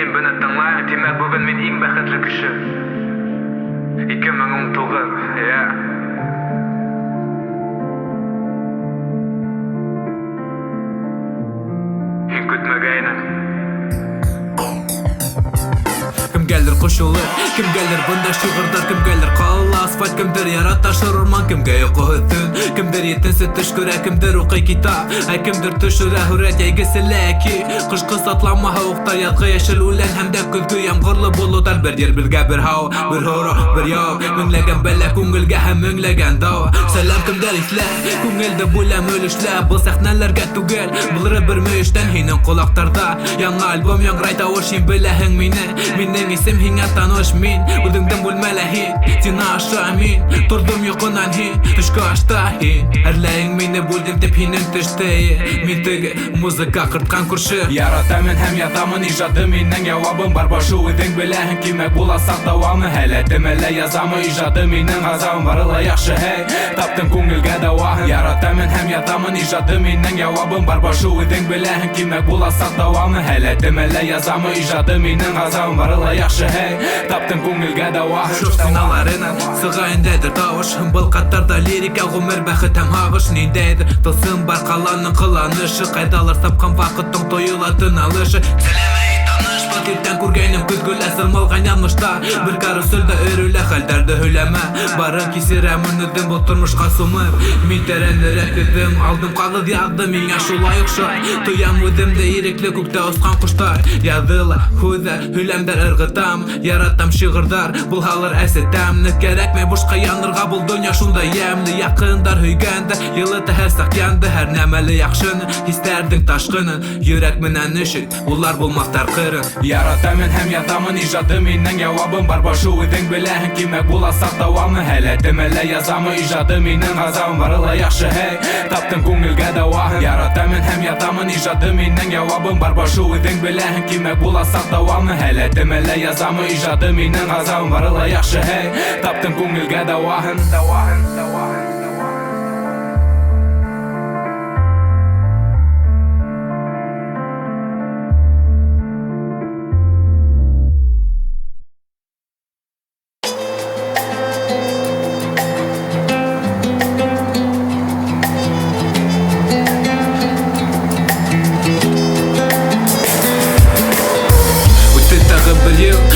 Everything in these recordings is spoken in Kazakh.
Сен бұны тыңлайын, демек бүгін мен ең бақытлы кіші. 2019, иә. Ең күтмегейнім. Кім келдір қошулы, кім келдір бұнда шығырдар, кім келдір қалалы асфальт, кімдір ярата шырырман, кімге ұқы түн, кімдір етінсі түш көрі, кімдір ұқы китап, кімдір түшірі хүрет егісілі әкі, қышқы сатлама хауқтар, ядғы ешіл үлен, әмді күлгі ямғырлы болудар, бір ер білге бір хау, бір хору, бір яу, мүңлеген бәлі көңілге әм мүңлеген дау, сәлем кімдер ислә, көңілді бөлем өлішлә, бұл сәхнәлерге түгел, бұлыры бір мөйіштен хейнің қолақтарда, яңа альбом яңрайта ошин біләхің Миннің исем хиңа таныш мин, Үдіңдің бүлмәлі хин, Сина аша мин, Тұрдым йоқынан хин, Түшкі ашта хин, Әрләйің мені бүлдім теп хинің түштейі, Мин тігі музыка қыртқан күрші. Яратамын һәм ятамын, ижады миннің явабым бар башу, Үдің біләхін кимәк боласақ давамы, Әләтім әлі язамы, ижады миннің ғазамы, Барыла яқшы хей, таптым көңілге дауахын. Яратамын һәм ятамын, ижады миннің явабым бар башу, Үдің біләхін кимәк боласақ давамы, Әләтім әлі язамы, ижады миннің ғазамы, Барыла яқшы хей, таптым көңілге дауахын. Шоқ синаларынан сығайындайдыр тауыш, Бұл қаттарда лирика ғұмыр бәхіт әм ағыш, Нендейдір тылсым бар қаланың қыланышы, Қайдалар сапқан вақыттың тойылатын алышы. Тиртен көргенім күзгіл әсір малған янышта, Бір карусөлді өрілі қалдарды hөләмә, Барын кесерәм үнідім бұл тұрмышқа сумыр, Мен тәрәнірек едім, алдым қағыз яғдым, Мен ашулай ұқшы, Тұям өдімді ереклі көкті ұсқан құштай, Ядылы, көзі, hөләмдер ұрғытам, Яратам шығырдар, бұл халыр әсетәм, Нүкерек мен бұшқа янырға бұл дүния шунда емлі, Яқындар хүйгенді, елі тәхәрсақ янды, Әр нәмәлі яқшыны, хистердің ташқынын, Йөрәк менән үшік, олар болмақтар қырын. Яратамын һәм ятамын, ижады миннің явабым бар башу, Үдің біләхін кимәк боласақ давамы, Әләтім әлі язамы, ижады миннің ғазамы, Барыла яқшы хей, таптым көңілге дауахын. Яратамын һәм ятамын, ижады миннің явабым бар башу, Үдің біләхін кимәк боласақ давамы, Әләтім әлі язамы, ижады миннің ғазамы, Барыла яқшы хей, таптым көңілге дауахын.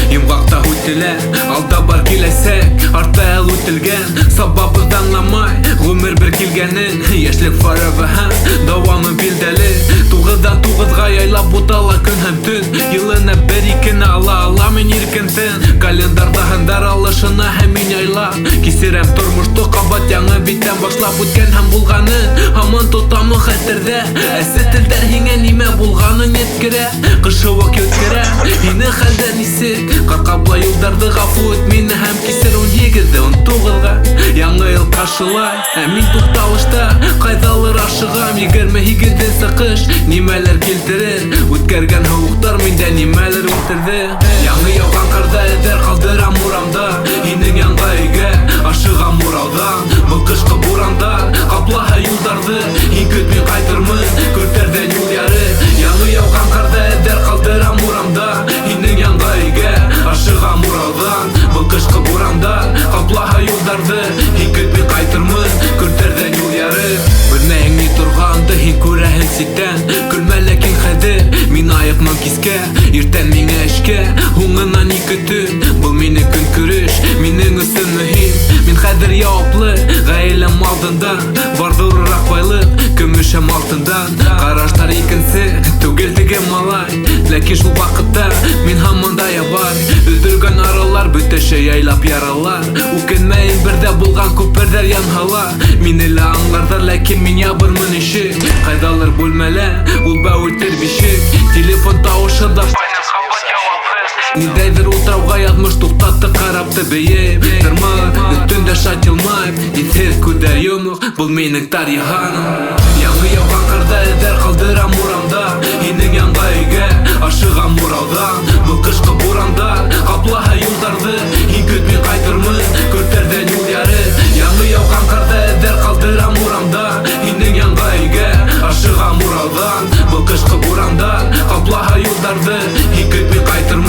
Емғақта өтілі, алда бар келесек, артта әл өтілген, сабабыз даңламай, ғөмір бір келгенін, Ешлік фарабы һәм, давамы білдәлі, Туғыдан туғызға яйлап бұтала күн һәм түн, Еліні бір-екіні ала мен еркінтін, Календарда хандар алышына һәм мен яйла, Кесерем тұрмышты қабат яңы биттен башлап өткен һәм болғанын, Хамын тұтамы хәттерді, әсі тілдер хеңе неме болғанын еткірі, Қышы вак өткірі, Ені хәлден исек, Қарқаплай ұлдарды ғафу өт мені һәм кесер 17-ді 19-ға, Яңы ел қашылай, Әмин тұқталышта, Қайдалыр ашығам, 22-ден сықыш, Немәлер келтірір, Өткерген хауықтар менде немәлер өтірді. Яңы яуған қарда әдер қалдырам мұрамда, Енің яңға үйге, ашығам мұраудан, Бұл қышқы бұрандар, қаплаға юлдарды, Ең көт мен қайтырмын, көртерден юл яры. Яңы яуған қарда әдер қалдырам мұрамда, Енің яңға үйге, ашығам мұраудан, Бұл қышқы бұрандар, қаплаға юлдарды, Ең көт мен қайтырмын, көртерден юл яры. Білмәйің не тұрғанды, Ең көрәхін сеттен, Күлмәләкін қәдір, Мен айықмын кеске, Ертен меңе ішке, Оңынан екі түн, Бұл мені күн күріш, Менің үсін мүхим, Мен қәдір яуаплы, Ғайлым алдында, Бардырырақ байлық, Күмішім алтындан, Қараштар екінсі, Түгелдігі малай, Ләкин шул вақытта, Мен хамында ябар, Үздірген аралар, Бүтіші яйлап яралар, Үкінмәйін бірді болған көпірдер янғала, Мен әлі аңлардар, Ләкин мен ябырмын іші, Қайдалыр бөлмәлі, Ул бәуілтер бешік, Телефон тауышы да файнал қабат явапыз, Недәйдір ұтрауға язмыш тұқтатты қарапты бейіп, Тұрмағы, үттінде шатылмайып, Етер көдер еміқ, Бұл менің тариханым. Яңы яуған қарда әдер қалдырам мұрамда, Енің яңға үйге, ашығам мұраудан, Бұл қышқы бұрандар, қаплаға юлдарды, Ең көт мен қайтырмын, көртерден юл яры. Яңы яуған қарда әдер қалдырам мұрамда, Енің яңға үйге, ашығам мұраудан, Бұл қышқы бұрандар, қаплаға юлдарды, Ең көт мен қайтырмын,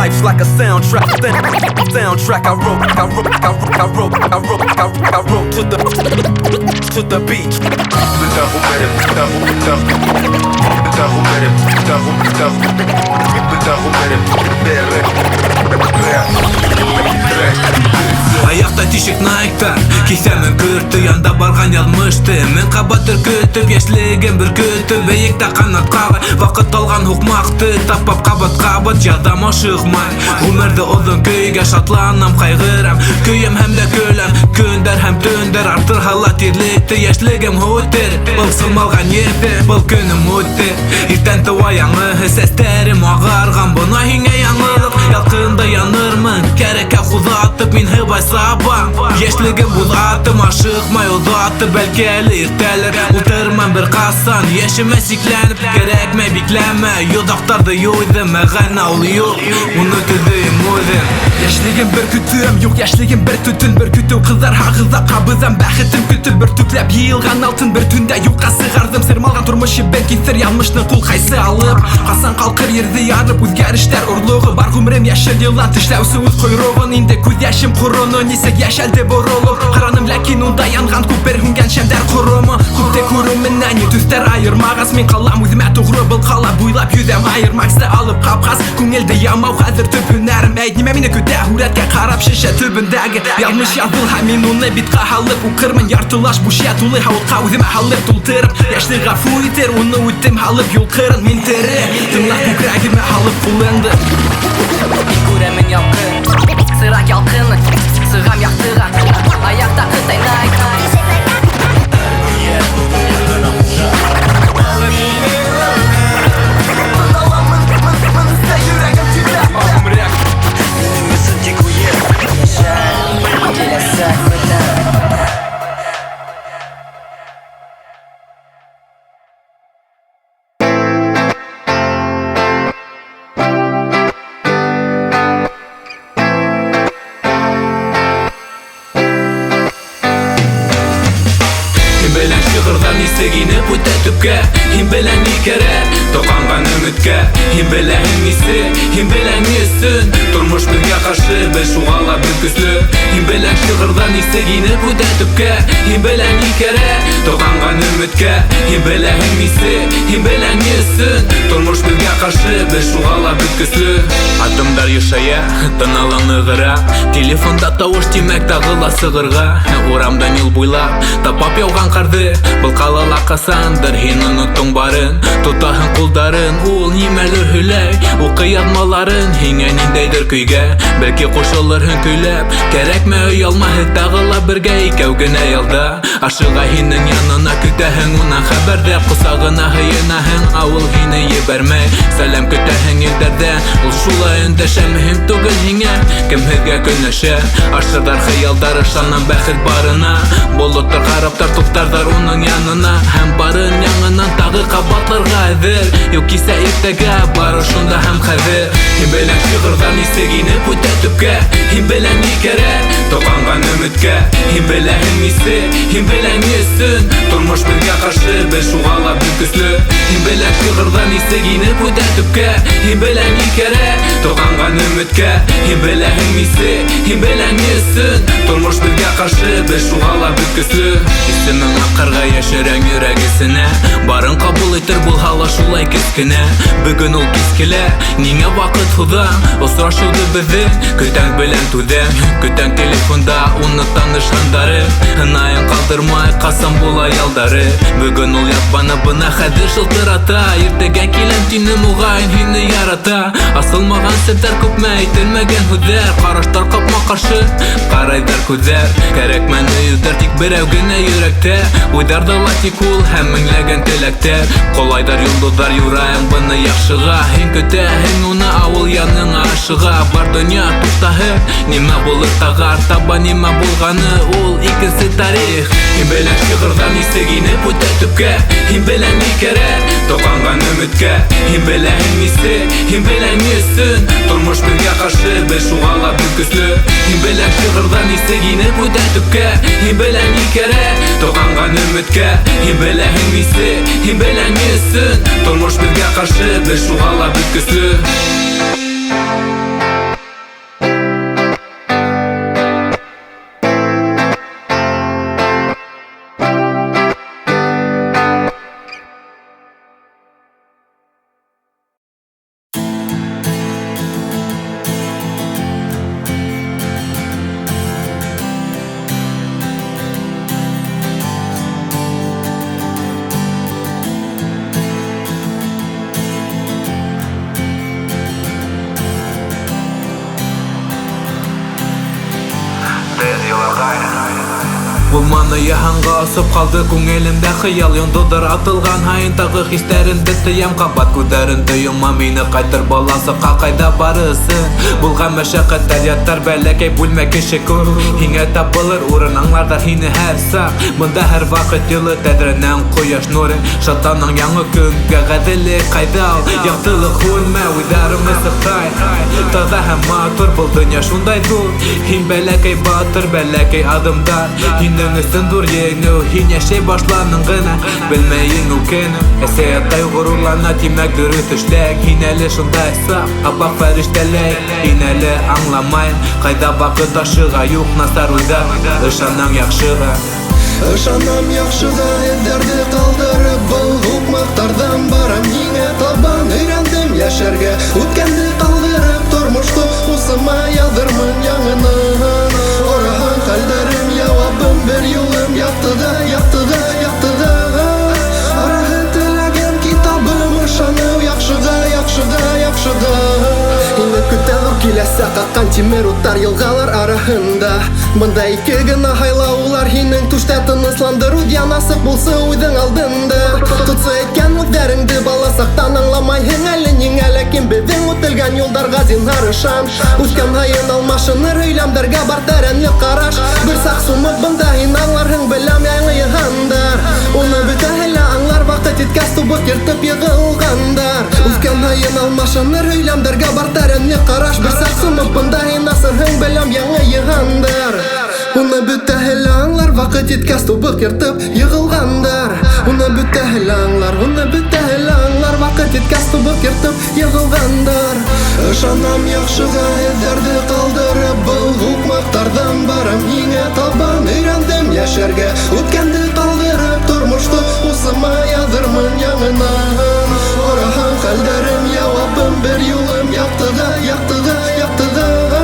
life's like a soundtrack. I wrote to the beat. Аяқта тишек найктар, кисәмен күрті, янда барған язмышты. Мен қабатыр көтіп, яшілеген бір көтіп, бейікті қанат қағай, вақыт алған хуқмақты. Тапап қабат-қабат, жадам ашықмай. Өмірді ұзын көйге шатланам, қайғырам. Көйем әмді көлем, көндер әм төндер. Артыр халат ерлікті, яшілегім өтер. Бұл сылмалған ерді, бұл күнім өтті. Иртен туаяңы, сәстерім ағарған. Бұна хинге яңылық, ялқында янырмын. Кәрекә құзатып, мен хыбай сабам. Яшілігім бұл атым, ашықмай ұзатып. Бәлкі әлі иртәлір, ұлтырман бір қасан. Яшіме сикленіп, керекме бикләмә. Йодақтарды йойдым, мәғана ол йол. Оны түзейім өзім. Яшілігім бір күтім, yok яшілігім бір түтін. Бір күтім қыздар хағызда қабызам. Бәхітім күтіп, бір түкләп йиылған алтын. Бір түнді юққа сығардым, сырмалған тұрмышы бен кесір. Ялмышны құл қайсы алып, қасан қалқыр ерді ярып. Өзгәріштер ұрлығы бар ғұмырым яшыл елан. Тішләусі өз қойроғын, инде көз яшым құрыны. Несек яшәлді боролып, қараным ләкин онда янған көпер хүнген шәмдер құрымы. Көпте көрімінен түстер айырмағас. Мен қалам өзіме тұғыры бұл қала бұйлап юзем айырмақсты алып қапқас. Көңелді ямау қазір түпін әрім әйт. Неме мені көте үретке қарап шеше түбіндегі. Ялмыш языл мен оны битқа халып. Ұқырмын яртылаш бұшия тұлы хауытқа өзіме халып тұлтырып. Яшты ғафу етер, оны өттім халып юл қырын. Мен тірі, тыңлақ көкірәгіме халып құлынды. Мен көремін ялқын, сырақ ялқыны, сығам яқтыға. Аяқта қытай найк. Белән шығырдан исегініп өте түпке. Хим белән не керек, тоқанған үмітке. Хим белән несі, хим белән несін. Тұрмыш бізге қаршы, біз шуғала бір күслі. Хим белән шығырдан исегініп өте түпке. Хим белән не керек, тоқанған үмітке. Хим белән несі, хим белән несін. Тұрмыш бізге қаршы, біз шуғала бір күслі. Адымдар ешая, тыналаны ғыра. Телефонда тауыш демек тағыла сығырға. Орамдан ел бойлап, тапап яуған қарды. Бұл қалала қасандыр, хен ұныттың барын. Тұтахын құлдарын, ол немәлір хүләй. Оқы ядмаларын, хенген индейдір көйге. Бәлкі қошылыр хын көйләп. Кәрәкмә өй алма тағыла бірге. Икәуген әйалда, ашыға хенің янына күтәхің. Унан хәбәрді құсағына хыйынаһың. Ауыл хені ебәрмәй, сәлем көтәхің елдәрдән. Ул шулай өндәшә мөһим түгел хиңә. Кем һеҙгә көнләшә, ашырдар хыялдар ышанам бәхет барына. Болоттар қараптар туптардар оның янына. Һәм барын яңынан тағы қабатларға әҙер. Юк кисә иртәгә бары шунда һәм хәҙер. Һин белән шығырдан исегинеп үтә төпкә. Һин белән ни кәрәк, тоҡанған өмөткә. Һин беләһең нисә, һин белән ни өсөн. Тормош беҙгә ҡаршы, беҙ шуға ла бик көслө. Һин белән шығырдан исегинеп үтә төпкә. Һин белән ни кәрәк, тоҡанған өмөткә. Һин беләһең нисә, һин белән ни өсөн. Тормош беҙгә ҡаршы, беҙ шуға ла бик көслө. Исемең аҡҡарға йәшерәң йөрәгесенә. Барын ҡабул итер булһа ла шулай кескенә. Бөгөн ул кис килә, ниңә ваҡыт һуҙам? Осрашыуҙы беҙҙең көтәң белән түҙәм. Көтәң телефонда уны танышҡандары. Һынайын ҡалдырмай ҡасан була ялдары. Бөгөн ул ятманы бына хәҙер шылтырата. Иртәгә киләм тине моғайын һине ярата. Асылмаған сәптәр күпме әйтелмәгән һүҙҙәр. Ҡараштар ҡапма-ҡаршы ҡарайҙар күҙҙәр. Кәрәкмәне йөҙҙәр тик берәү генә йөрәктә. Уйҙарҙа ла тик ул һәм меңләгән теләктәр. Ҡолайҙар йондоҙҙар юрайым быны яҡшыға. Һин көтәһең уны ауыл яныңа ашыға. Бар донъя туҡтаһы, нимә булыр тағы артаба нимә булғаны ул икенсе тарих. Һин белән шығырҙан исегинеп үтә төпкә. Һин белән ни кәрәк, тоҡанған өмөткә. Һин беләһең нисә, һин белән ни өсөн. Тормош беҙгә ҡаршы, беҙ шуға ла бик көслө. Һин белән шығырҙан исегинеп үтә төпкә. Һин белән ни кәрәк, тоҡанған өмөткә. Һин беләһең нисә, һин белән ни өсөн. Тормош беҙгә ҡаршы, беҙ шуға ла бик көслө. Аны яһанға асып қалды күңелімдә хыял Йондыдыр атылған хайын тағы хистерінді тыям Қабат күдәрінді йома мені қайтыр баласыққа қайда барысын Бұлға мәшәқәттәр яттар бәләкәй бүлмә кеше көп Хиңә тапылыр урын аңлардар хине һәр сақ Бында һәр вақыт йылы тәдрәнән қояш нуры Шатаның яңы көнгә ғәділік қайда ал Яқтылық хүлмә уйдарымы сықтай Тада һәм матур бұл дөнья шундай dur Хин бәләкәй батыр бәләкәй адымдар Хиннің өсөн дур еңеу Хин яшәй башланың гына Белмәйің үкенем Әсәяттай ғорурлана тимәк дөрес эшләк Хин әле шундай сақ Апақ фәрештәләй Хин әле аңламайым Қайда вакыт ашыға юк насар уйда Ышанам яхшыға Ышанам яхшыға Элдерді қалдырып Бұл хукмактардан барам Еңе табан өйрәндем яшәргә Үткәнді қалдырып Тормышты усыма ядырмын яңынан Орахан хәлдәрем Явабым бер юлым Яктыда, яктыда, яктыда Арағы теләгән китабым Ышану яхшыға, яхшыға, яхшыға Инде көтәлүр киләсә Каккан тимер уттар елгалар арахында Бында ике гына хайлаулар Хинең түштә тынысландыру Дьянасык булсы уйдың алдында Тотсы әйткән үҙҙәреңде Бала саҡтан аңламайһың әле ниңә Ләкин беҙҙең үтелгән юлдарға зинһар ышан Үткән һайын алмашыныр һөйләмдәргә бар тәрәнле ҡараш Бер саҡ сумып бында һин аңларһың Беләм яңы йыһандар Уны бөтәһе лә аңлар Ваҡыт еткәс тубыҡ йыртып йығылғандар Үткән һайын алмашыныр һөйләмдәргә бар тәрәнле ҡараш Бер саҡ сумып бында һин асырһың Беләм яңы йыһандар Уны бөтәһе лә аңлар Ваҡыт еткәс тубыҡ йыртып йығылғандар Уны бөтәһе лә аңлар Уны бөтәһе лә аңлар Ваҡыт еткәс тубыҡ йыртып йығылғандар Ышанам яхшыға эҙҙәрҙе ҡалдырып Был хукмактардан барам Еңә табан өйрәндем йәшәргә Үткәнде ҡалдырып Тормошто усыма яҙырмын яңынан Ораһан хәлдәрем Яуабым бер юлым Яҡтыға, яҡтыға, яҡтыға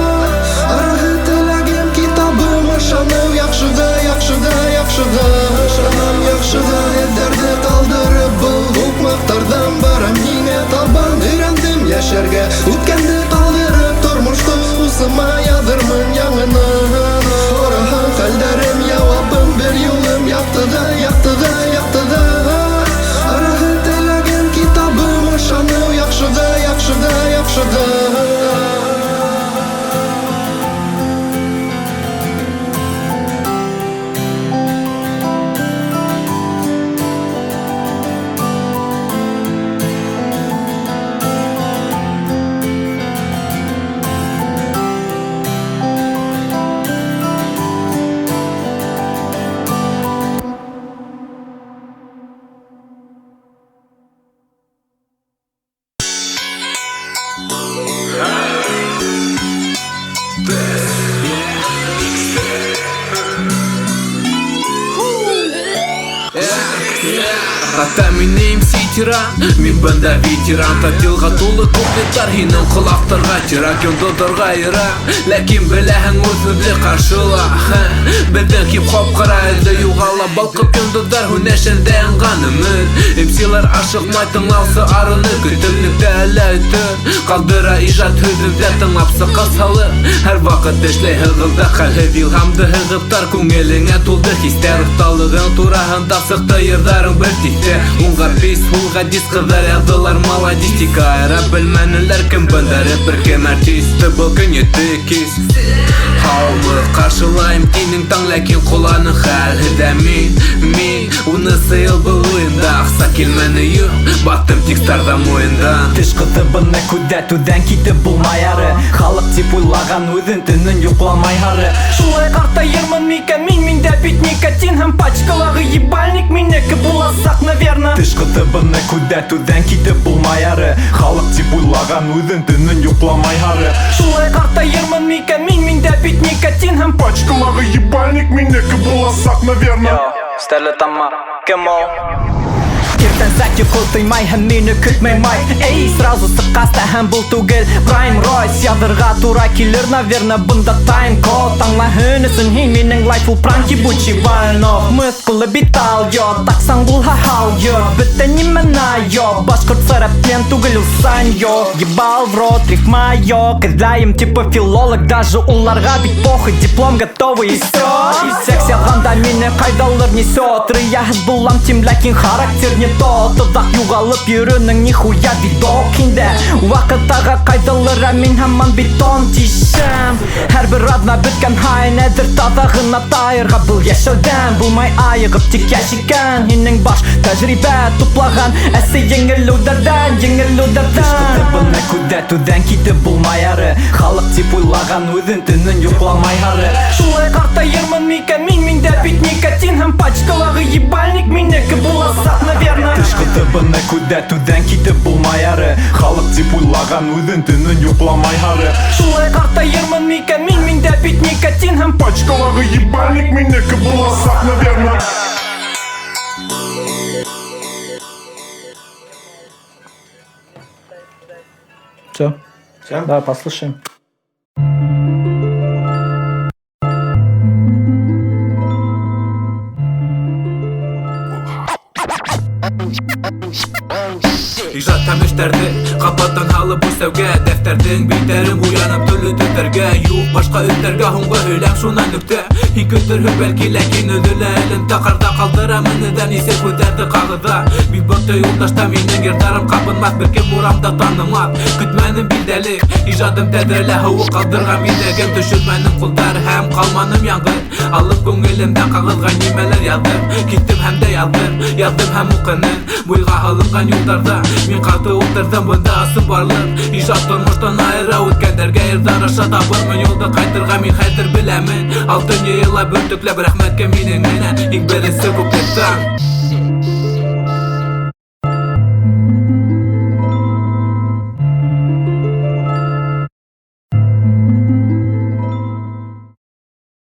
Арағы теләгем китабым Ышаныу яҡшыға, яҡшыға, яҡшыға Ышанам яҡшыға эҙҙәрҙе ҡалдырып Был хукмактардан барам Еңә табан өйрәндем йәшәргә Үткәнде ҡалдырып Тормошто усыма яҙырмын яңынан Ораһан хәлдәрем Яуабым бер юлым Яҡтыға, яҡтыға, яҡтыға Арағы теләгем китабым Ышаныу яҡшыға, яҡшыға, яҡшыға Хата минем ситиран Мин бында ветеран Татилға тулы куплеттар Һинең ҡолаҡтарға Тирак йондоҙҙарға йыра Ләкин беләһең үҙебеҙҙе ҡаршыла Беҙҙең хип-хоп ҡара Әлдә юғала балҡып йондоҙҙар Һүнәшәндә янған өмөт МСлар ашыҡмай тыңлаусы арыны Көтөмлөктә әллә өтөр Ҡалдыра ижад һүҙемдә Тыңлап сыҡа салыр Һәр ваҡыт эшләй һығылда Хәлһеҙ илһамды һығыптар Күңелеңә тулды хистәр Оҫталығың тураһында сыҡты йырҙарың бер тиҫтә Унға пис, унға дис ҡыҙҙар яҙҙылар Маладистика айыра белмәнеләр Кем бында рэпер, кем артист Был көн етте кис Һаумы ҡаршылайым тинең таң Ләкин ҡоланың хәлһеҙҙә мин Уны сыйыл был уйында Аҡса килмәне юҡ Баттым текстарҙа муйындан Теш ҡыҙы быны күҙәтеүҙән китеп булмай ары Халыҡ тип уйлаған үҙен төнөн йоҡламай һары Шулай ҡартайырмын микән мин дә бит никотин Һәм пачкалағы ебальник минеке буласаҡ, наверно Теш ҡыҙы быны күҙәтеүҙән китеп булмай ары Халыҡ тип уйлаған үҙен төнөн йоҡламай һары Шулай ҡартайырмын микән мин дә бит никотин Һәм пачкалағы ебальник минеке буласаҡ, наверно Стәрлетама, кем ол? Иртәнсәк йоҡо тыймай һәм мине көтмәй май Эй, сразу сыҡҡас һәм был түгел Prime Royce яҙырға тура килер, наверно, бында тайм-код Аңлаһын өсөн һин минең лайфул пранк ебучий вальнов Мыҫҡылы бит алйот, таҡсаң булһа һалйот Бөтә нимәнә йоҡ, башҡорт рэп Сен түгел ул Саньо. Ебал в рот, рифма йок. Издаем типа филолог, даже уларга бит похуй. Диплом готовый и всё. Из всех селганда мені қайдалыр несет. Рияхыз булам тим, ләкин характер не тот. Тудақ юғалып йөрүнің нихуя видок инде. Вақыттағы қайдалыр, мен хаман бетон тишем. Әрбір адна біткен хайын әдір тазағына тайырға. Бұл яшаудан бұлмай айығып тек яшикен. Енің баш тәжірибе туплаған әсі еңілудерден. Тышқыты бұны күдәтуден кейді бұлмай ары. Халық тип ойлаған өзін түнін юқламай ары. Шулай қартайырмын мекен минде бит никотин. Һәм пачкалағы ебальник менекі боласақ, наверное. Тышқыты бұны күдәтуден кейді бұлмай ары. Халық тип ойлаған өзін түнін юқламай ары. Шулай қартайырмын мекен минде бит никотин. Һәм пачкалағы ебальник менекі боласақ, наверное. Все? Да, послушаем. İjat təmişlərdi, qapatdan halı bu səvgə. Dəftərdən bitərim uyanıb türlü tütərgə. Yuq başqa ötlərgə, hunqa höyləm şuna nüqtə. Hin götürüb bəlki ləkin ödülə. Əlim taqarda qaldıramın nədən ise kötərdi qağıda. Bir bötə yoldaşda minin yerdarım qapınmaz. Bir kim buramda tanımaz, kütmənim bildəlik. İjadım tədrələ hıvı qaldırğam idəgəm. Düşürmənim quldarı həm qalmaным yangır. Alıb көңелімdən qağılğan yemələr yazdım. Gittim həm də yazdım həm uqınır. Boyğa alınğan yollarda men qatı o'tirdim, bunda asıl barlıq. İjat turmuşdan ayıra o'tkənlərgə yerdan aşa tapırmın. Yolda qaytırğa men xaytır biləmin. Altın yeyla bürtüklәп rəhmətgə mening menən İlk birisi kupletdan.